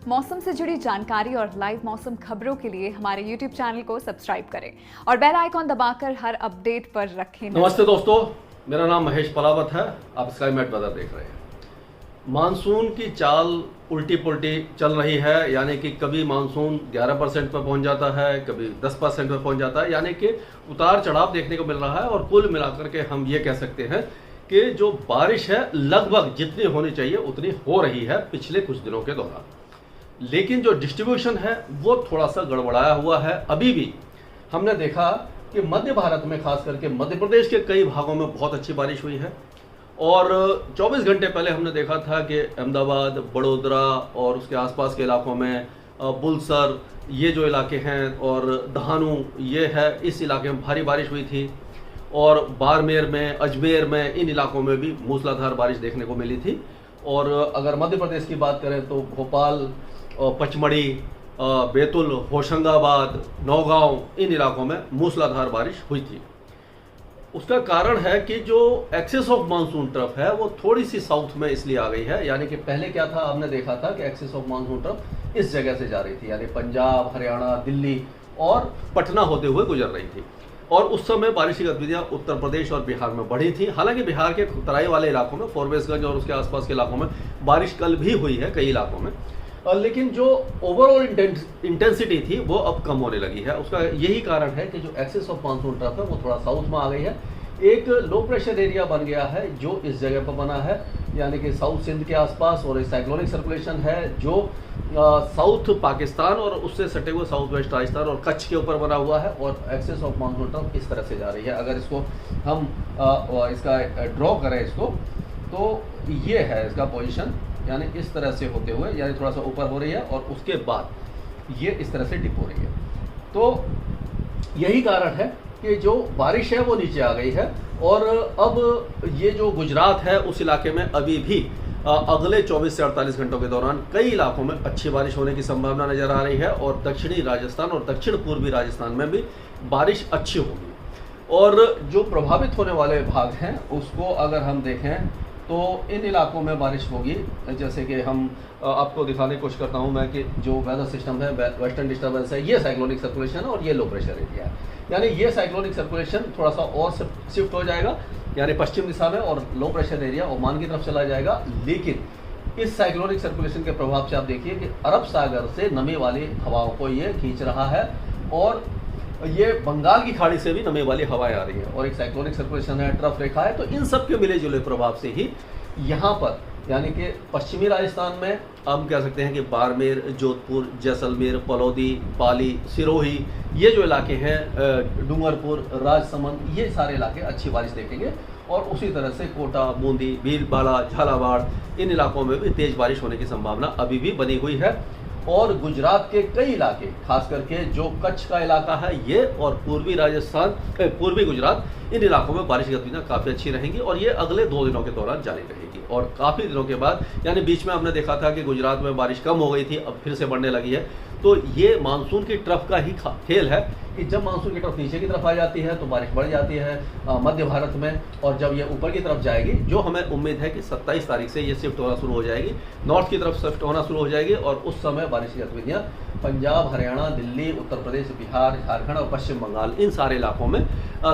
मौसम से जुड़ी जानकारी और लाइव मौसम खबरों के लिए हमारे YouTube चैनल को सब्सक्राइब करें और बेल आइकॉन दबाकर हर अपडेट पर रखें नजर। नमस्ते दोस्तों, मेरा नाम महेश पलावत है। आप स्काईमेट वेदर देख रहे हैं। मानसून की चाल उल्टी पुल्टी चल रही है, यानी कि कभी मानसून 11% पर पहुंच जाता है, कभी 10% पर पहुंच जाता है, यानी कि उतार चढ़ाव देखने को मिल रहा है। और कुल मिलाकर के हम ये कह सकते हैं कि जो बारिश है लगभग जितनी होनी चाहिए उतनी हो रही है पिछले कुछ दिनों के दौरान, लेकिन जो डिस्ट्रीब्यूशन है वो थोड़ा सा गड़बड़ाया हुआ है। अभी भी हमने देखा कि मध्य भारत में, खास करके मध्य प्रदेश के कई भागों में बहुत अच्छी बारिश हुई है। और 24 घंटे पहले हमने देखा था कि अहमदाबाद, बड़ोदरा और उसके आसपास के इलाकों में बुलसर, ये जो इलाके हैं, और दहानू ये है, इस इलाके में भारी बारिश हुई थी। और बाड़मेर में, अजमेर में, इन इलाकों में भी मूसलाधार बारिश देखने को मिली थी। और अगर मध्य प्रदेश की बात करें तो भोपाल, पचमढ़ी, बैतूल, होशंगाबाद, नौगांव, इन इलाकों में मूसलाधार बारिश हुई थी। उसका कारण है कि जो एक्सेस ऑफ मानसून ट्रफ है वो थोड़ी सी साउथ में इसलिए आ गई है। यानी कि पहले क्या था, हमने देखा था कि एक्सेस ऑफ मानसून ट्रफ इस जगह से जा रही थी, यानी पंजाब, हरियाणा, दिल्ली और पटना होते हुए गुजर रही थी। और उस समय बारिश की गतिविधियां उत्तर प्रदेश और बिहार में बढ़ी थी। हालांकि बिहार के तराई वाले इलाकों में, फोरबेसगंज और उसके आसपास के इलाकों में बारिश कल भी हुई है कई इलाकों में, लेकिन जो ओवरऑल इंटेंसिटी थी वो अब कम होने लगी है। उसका यही कारण है कि जो एक्सेस ऑफ मानसून ट्रफ है वो थोड़ा साउथ में आ गई है। एक लो प्रेशर एरिया बन गया है जो इस जगह पर बना है, यानी कि साउथ सिंध के आसपास, और एक साइक्लोनिक सर्कुलेशन है जो साउथ पाकिस्तान और उससे सटे हुए साउथ वेस्ट राजस्थान और कच्छ के ऊपर बना हुआ है। और एक्सेस ऑफ मानसून ट्रफ इस तरह से जा रही है। अगर इसको हम इसका ड्रॉ करें इसको, तो ये है इसका पोजीशन, यानी इस तरह से होते हुए, यानी थोड़ा सा ऊपर हो रही है और उसके बाद ये इस तरह से डिप हो रही है। तो यही कारण है कि जो बारिश है वो नीचे आ गई है। और अब ये जो गुजरात है उस इलाके में अभी भी अगले 24 से 48 घंटों के दौरान कई इलाकों में अच्छी बारिश होने की संभावना नजर आ रही है। और दक्षिणी राजस्थान और दक्षिण पूर्वी राजस्थान में भी बारिश अच्छी होगी। और जो प्रभावित होने वाले भाग हैं उसको अगर हम देखें तो इन इलाकों में बारिश होगी। जैसे कि हम आपको दिखाने की कोशिश करता हूं मैं कि जो वेदर सिस्टम है, वेस्टर्न डिस्टर्बेंस है, ये साइक्लोनिक सर्कुलेशन है और ये लो प्रेशर एरिया है। यानी ये साइक्लोनिक सर्कुलेशन थोड़ा सा और शिफ्ट हो जाएगा, यानी पश्चिम दिशा में, और लो प्रेशर एरिया ओमान की तरफ चला जाएगा। लेकिन इस साइक्लोनिक सर्कुलेशन के प्रभाव से आप देखिए कि अरब सागर से नमी वाली हवाओं को ये खींच रहा है और ये बंगाल की खाड़ी से भी नमी वाली हवाएं आ रही है। और एक साइक्लोनिक सर्कुलेशन है, ट्रफ रेखा है, तो इन सब के मिले जुले प्रभाव से ही यहाँ पर, यानी कि पश्चिमी राजस्थान में हम कह सकते हैं कि बाड़मेर, जोधपुर, जैसलमेर, पलौदी, पाली, सिरोही, ये जो इलाके हैं, डूंगरपुर, राजसमंद, ये सारे इलाके अच्छी बारिश देखेंगे। और उसी तरह से कोटा, बूंदी, भीलवाड़ा, झालावाड़, इन इलाकों में भी तेज बारिश होने की संभावना अभी भी बनी हुई है। और गुजरात के कई इलाके, खास करके जो कच्छ का इलाका है ये, और पूर्वी राजस्थान, पूर्वी गुजरात, इन इलाकों में बारिश की गतिविधियां काफ़ी अच्छी रहेंगी। और ये अगले 2 दिनों के दौरान जारी रहेगी। और काफ़ी दिनों के बाद, यानी बीच में हमने देखा था कि गुजरात में बारिश कम हो गई थी, अब फिर से बढ़ने लगी है। तो ये मानसून की ट्रफ का ही खेल है कि जब मानसून की ट्रफ नीचे की तरफ आ जाती है तो बारिश बढ़ जाती है मध्य भारत में, और जब ये ऊपर की तरफ जाएगी, जो हमें उम्मीद है कि 27 तारीख से ये शिफ्ट होना शुरू हो जाएगी, नॉर्थ की तरफ शिफ्ट होना शुरू हो जाएगी। और उस समय बारिश की गतिविधियाँ पंजाब, हरियाणा, दिल्ली, उत्तर प्रदेश, बिहार, झारखंड और पश्चिम बंगाल, इन सारे इलाकों में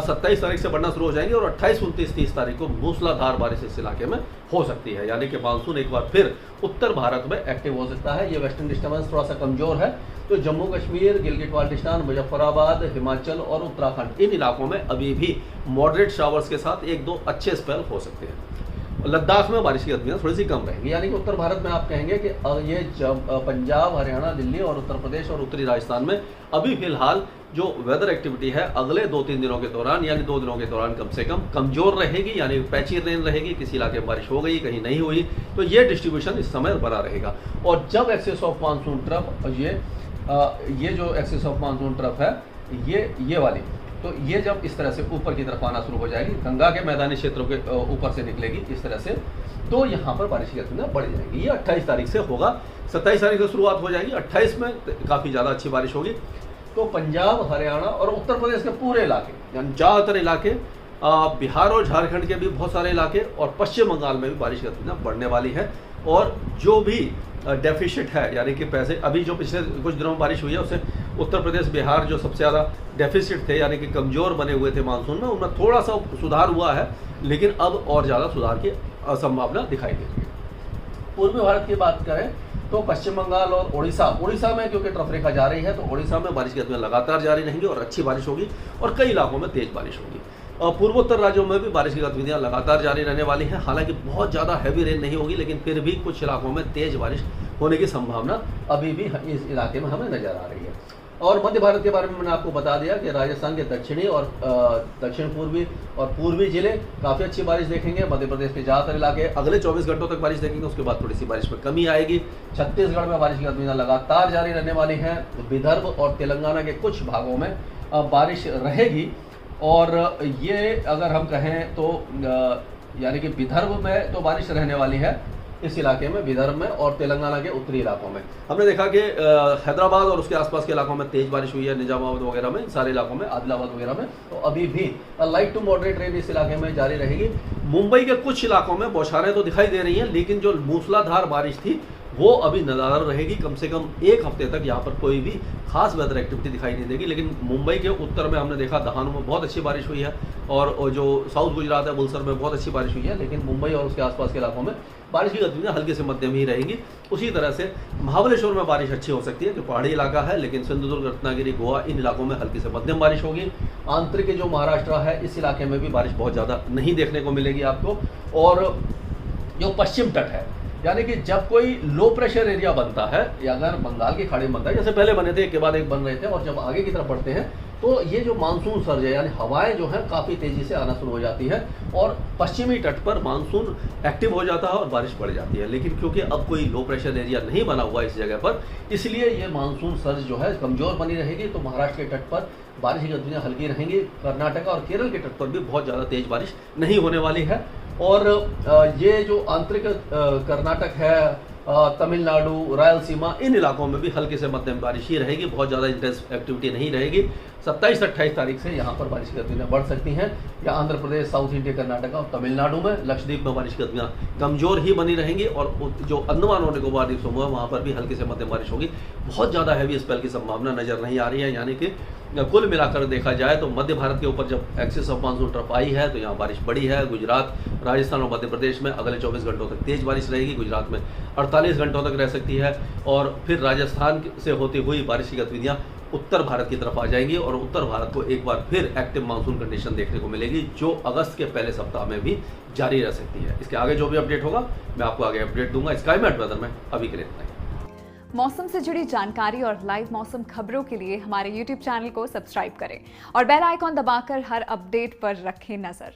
27 तारीख से बढ़ना शुरू हो जाएंगे। और 28, 29, 30 तारीख को मूसलाधार बारिश इस इलाके में हो सकती है। यानी कि मानसून एक बार फिर उत्तर भारत में एक्टिव हो सकता है। ये वेस्टर्न डिस्टर्बेंस थोड़ा सा कमजोर है, तो जम्मू कश्मीर, गिलगित बाल्टिस्तान, मुजफ्फराबाद, हिमाचल और उत्तराखंड, इन इलाकों में अभी भी मॉडरेट शावर्स के साथ 1-2 अच्छे स्पेल हो सकते हैं। लद्दाख में बारिश की गतिविधियां थोड़ी सी कम रहेंगी। यानी कि उत्तर भारत में आप कहेंगे कि ये पंजाब, हरियाणा, दिल्ली और उत्तर प्रदेश और उत्तरी राजस्थान में अभी फिलहाल जो वेदर एक्टिविटी है अगले 2-3 दिनों के दौरान, यानी 2 दिनों के दौरान कम से कम कमजोर रहेगी, यानी पैची रेन रहेगी। किसी इलाके में बारिश हो गई, कहीं नहीं हुई, तो ये डिस्ट्रीब्यूशन इस समय बना रहेगा। और जब एक्सेस ऑफ मानसून ट्रफ, ये जो एक्सेस ऑफ मानसून ट्रफ है, ये वाली, तो ये जब इस तरह से ऊपर की तरफ आना शुरू हो जाएगी, गंगा के मैदानी क्षेत्रों के ऊपर से निकलेगी इस तरह से, तो यहाँ पर बारिश की गतिविधियाँ बढ़ जाएगी। ये 28 तारीख से होगा, 27 तारीख से शुरुआत हो जाएगी, 28 में काफ़ी ज़्यादा अच्छी बारिश होगी। तो पंजाब, हरियाणा और उत्तर प्रदेश के पूरे इलाके, यानी ज़्यादातर इलाके, बिहार और झारखंड के भी बहुत सारे इलाके और पश्चिम बंगाल में भी बारिश की गतिविधियाँ बढ़ने वाली है। और जो भी डेफिसिट है यानी कि पैसे अभी जो पिछले कुछ दिनों में बारिश हुई है उससे उत्तर प्रदेश बिहार जो सबसे ज़्यादा डेफिसिट थे यानी कि कमज़ोर बने हुए थे मानसून में, उनमें थोड़ा सा सुधार हुआ है, लेकिन अब और ज़्यादा सुधार की संभावना दिखाई दे रही है। पूर्वी भारत की बात करें तो पश्चिम बंगाल और उड़ीसा में क्योंकि ट्रफ रेखा जा रही है तो उड़ीसा में बारिश की गतिविधियां लगातार जारी रहेंगी और अच्छी बारिश होगी और कई इलाकों में तेज बारिश होगी। और पूर्वोत्तर राज्यों में भी बारिश की गतिविधियां लगातार जारी रहने वाली हैं। हालांकि बहुत ज़्यादा हैवी रेन नहीं होगी, लेकिन फिर भी कुछ इलाकों में तेज बारिश होने की संभावना अभी भी इस इलाके में हमें नजर आ रही है। और मध्य भारत के बारे में मैंने आपको बता दिया कि राजस्थान के दक्षिणी और दक्षिण पूर्वी और पूर्वी जिले काफ़ी अच्छी बारिश देखेंगे। मध्य प्रदेश के ज़्यादातर इलाके अगले 24 घंटों तक बारिश देखेंगे, उसके बाद थोड़ी सी बारिश में कमी आएगी। छत्तीसगढ़ में बारिश की गतिविधियां लगातार जारी रहने वाली हैं। विदर्भ और तेलंगाना के कुछ भागों में बारिश रहेगी। और ये अगर हम कहें तो यानी कि विदर्भ में तो बारिश रहने वाली है इस इलाके में, विदर्भ में और तेलंगाना के उत्तरी इलाकों में। हमने देखा कि हैदराबाद और उसके आसपास के इलाकों में तेज बारिश हुई है, निजामाबाद वगैरह में, सारे इलाकों में, आदिलाबाद वगैरह में। तो अभी भी लाइट टू मॉडरेट रेन इस इलाके में जारी रहेगी। मुंबई के कुछ इलाकों में बौछारें तो दिखाई दे रही हैं, लेकिन जो मूसलाधार बारिश थी वो अभी नज़ारा रहेगी। कम से कम एक हफ्ते तक यहाँ पर कोई भी खास वेदर एक्टिविटी दिखाई नहीं देगी। लेकिन मुंबई के उत्तर में हमने देखा दहानू में बहुत अच्छी बारिश हुई है और जो साउथ गुजरात है बुलसर में बहुत अच्छी बारिश हुई है, लेकिन मुंबई और उसके आसपास के इलाकों में बारिश की गतिविधियां हल्की से मध्यम ही रहेंगी। उसी तरह से महाबलेश्वर में बारिश अच्छी हो सकती है कि पहाड़ी इलाका है, लेकिन सिंधुदुर्ग, रत्नागिरी, गोवा इन इलाकों में हल्की से मध्यम बारिश होगी। आंतरिक जो महाराष्ट्र है इस इलाके में भी बारिश बहुत ज़्यादा नहीं देखने को मिलेगी आपको। और जो पश्चिम तट है यानी कि जब कोई लो प्रेशर एरिया बनता है या अगर बंगाल की खाड़ी में बनता है, जैसे पहले बने थे एक के बाद एक बन रहे थे, और जब आगे की तरफ बढ़ते हैं तो ये जो मानसून सर्ज है यानी हवाएं जो हैं काफ़ी तेज़ी से आना शुरू हो जाती है और पश्चिमी तट पर मानसून एक्टिव हो जाता है और बारिश बढ़ जाती है। लेकिन क्योंकि अब कोई लो प्रेशर एरिया नहीं बना हुआ इस जगह पर, इसलिए ये मानसून सर्ज जो है कमज़ोर बनी रहेगी। तो महाराष्ट्र के तट पर बारिश की गतिविधियाँ हल्की रहेंगी। कर्नाटक और केरल के तट पर भी बहुत ज़्यादा तेज़ बारिश नहीं होने वाली है। और ये जो आंतरिक कर्नाटक है, तमिलनाडु, रायलसीमा, इन इलाकों में भी हल्की से मध्यम बारिश ही रहेगी, बहुत ज़्यादा इंटेंस एक्टिविटी नहीं रहेगी। 27-28 तारीख से यहाँ पर बारिश की गतिविधियाँ बढ़ सकती हैं। या आंध्र प्रदेश, साउथ इंडिया, कर्नाटक और तमिलनाडु में, लक्षद्वीप में बारिश की गतिविधियाँ कमज़ोर ही बनी रहेंगी। और जो अंडमान और निकोबार द्वीप समूह है वहाँ पर भी हल्की से मध्यम बारिश होगी। बहुत ज़्यादा हैवी स्पेल की संभावना नज़र नहीं आ रही है। यानी कि कुल मिलाकर देखा जाए तो मध्य भारत के ऊपर जब एक्सिस ऑफ मानसून ट्रफ आई है तो यहाँ बारिश बढ़ी है। गुजरात, राजस्थान और मध्य प्रदेश में अगले 24 घंटों तक तेज़ बारिश रहेगी। गुजरात में 48 घंटों तक रह सकती है। और फिर राजस्थान से होती हुई बारिश की गतिविधियाँ उत्तर भारत की तरफ आ जाएंगी और उत्तर भारत को एक बार फिर एक्टिव मानसून कंडीशन देखने को मिलेगी, जो अगस्त के पहले सप्ताह में भी जारी रह सकती है। इसके आगे जो भी अपडेट होगा मैं आपको आगे अपडेट दूंगा। स्काईमेट वेदर में अभी के लिए इतना ही। मौसम से जुड़ी जानकारी और लाइव मौसम खबरों के लिए हमारे YouTube चैनल को सब्सक्राइब करें और बेल आइकॉन दबाकर हर अपडेट पर रखें नजर।